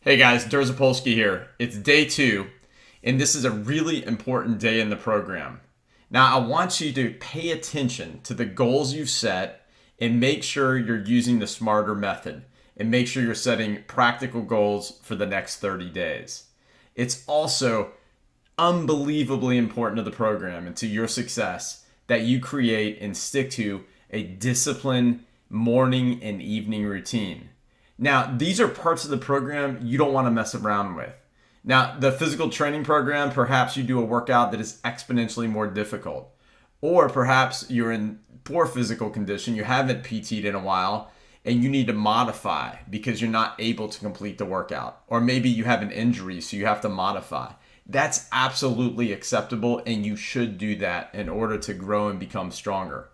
Hey guys, Durzapolsky here. It's day 2, and this is a really important day in the program. Now, I want you to pay attention to the goals you've set and make sure you're using the smarter method and make sure you're setting practical goals for the next 30 days. It's also unbelievably important to the program and to your success that you create and stick to a disciplined morning and evening routine. Now, these are parts of the program you don't want to mess around with. Now, the physical training program, perhaps you do a workout that is exponentially more difficult. Or perhaps you're in poor physical condition, you haven't PT'd in a while, and you need to modify because you're not able to complete the workout. Or maybe you have an injury, so you have to modify. That's absolutely acceptable, and you should do that in order to grow and become stronger.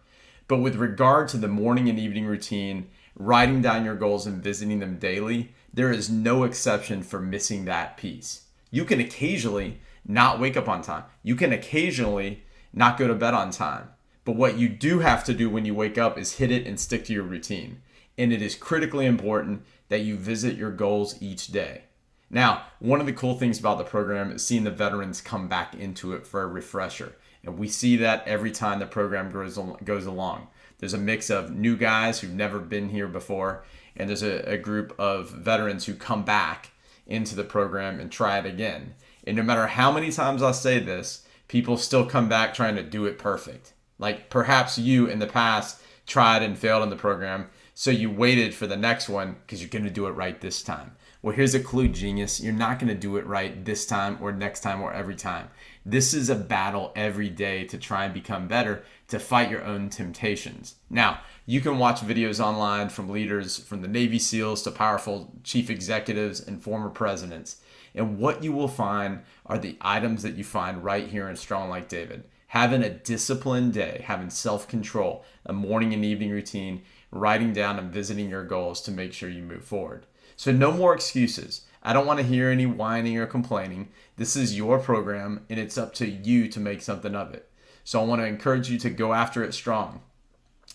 But with regard to the morning and evening routine, writing down your goals and visiting them daily, there is no exception for missing that piece. You can occasionally not wake up on time. You can occasionally not go to bed on time. But what you do have to do when you wake up is hit it and stick to your routine. And it is critically important that you visit your goals each day. Now, one of the cool things about the program is seeing the veterans come back into it for a refresher. And we see that every time the program goes along. There's a mix of new guys who've never been here before, and there's a group of veterans who come back into the program and try it again. And no matter how many times I say this, people still come back trying to do it perfect. Like perhaps you in the past tried and failed in the program, so you waited for the next one because you're going to do it right this time. Well, here's a clue, genius. You're not going to do it right this time or next time or every time. This is a battle every day to try and become better, to fight your own temptations. Now, you can watch videos online from leaders from the Navy SEALs to powerful chief executives and former presidents. And what you will find are the items that you find right here in Strong Like David. Having a disciplined day, having self-control, a morning and evening routine, writing down and visiting your goals to make sure you move forward. So no more excuses. I don't want to hear any whining or complaining. This is your program, and it's up to you to make something of it. So I want to encourage you to go after it strong.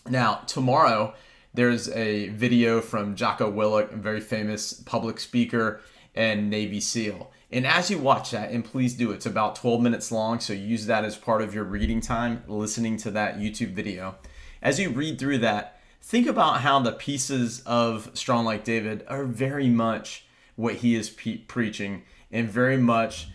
Now, tomorrow, there's a video from Jocko Willink, a very famous public speaker and Navy SEAL. And as you watch that, and please do, it's about 12 minutes long, so use that as part of your reading time, listening to that YouTube video. As you read through that, think about how the pieces of Strong Like David are very much what he is preaching, and very much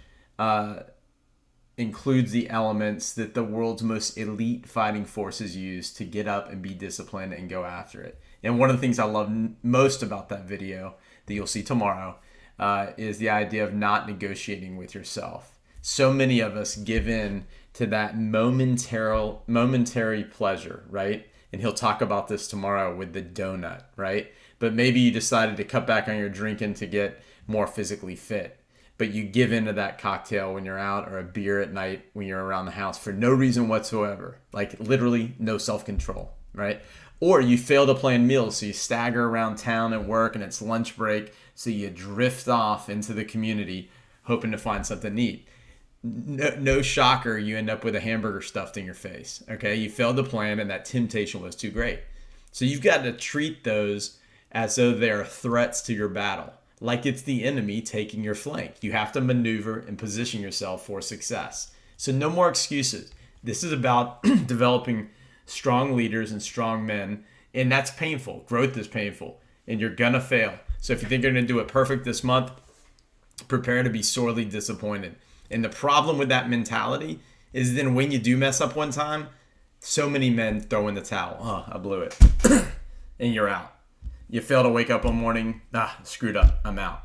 includes the elements that the world's most elite fighting forces use to get up and be disciplined and go after it. And one of the things I love most about that video that you'll see tomorrow is the idea of not negotiating with yourself. So many of us give in to that momentary pleasure, right? And he'll talk about this tomorrow with the donut, right? But maybe you decided to cut back on your drinking to get more physically fit. But you give into that cocktail when you're out, or a beer at night when you're around the house for no reason whatsoever. Like literally no self-control, right? Or you fail to plan meals, so you stagger around town and work and it's lunch break, so you drift off into the community hoping to find something to eat. No shocker, you end up with a hamburger stuffed in your face, okay? You failed to plan and that temptation was too great. So you've got to treat those as though they're threats to your battle, like it's the enemy taking your flank. You have to maneuver and position yourself for success. So no more excuses. This is about developing strong leaders and strong men, and that's painful. Growth is painful, and you're gonna fail. So if you think you're gonna do it perfect this month, prepare to be sorely disappointed. And the problem with that mentality is then when you do mess up one time, so many men throw in the towel. Oh, I blew it. And you're out. You fail to wake up one morning, screwed up, I'm out.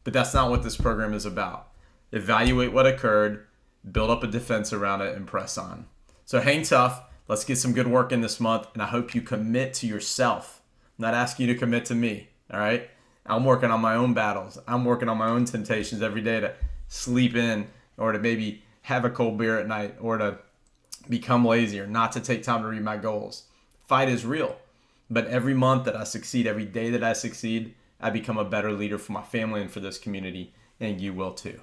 But that's not what this program is about. Evaluate what occurred, build up a defense around it, and press on. So hang tough. Let's get some good work in this month, and I hope you commit to yourself. I'm not asking you to commit to me, all right? I'm working on my own battles. I'm working on my own temptations every day to sleep in, or to maybe have a cold beer at night, or to become lazy, or not to take time to read my goals. Fight is real. But every month that I succeed, every day that I succeed, I become a better leader for my family and for this community, and you will too.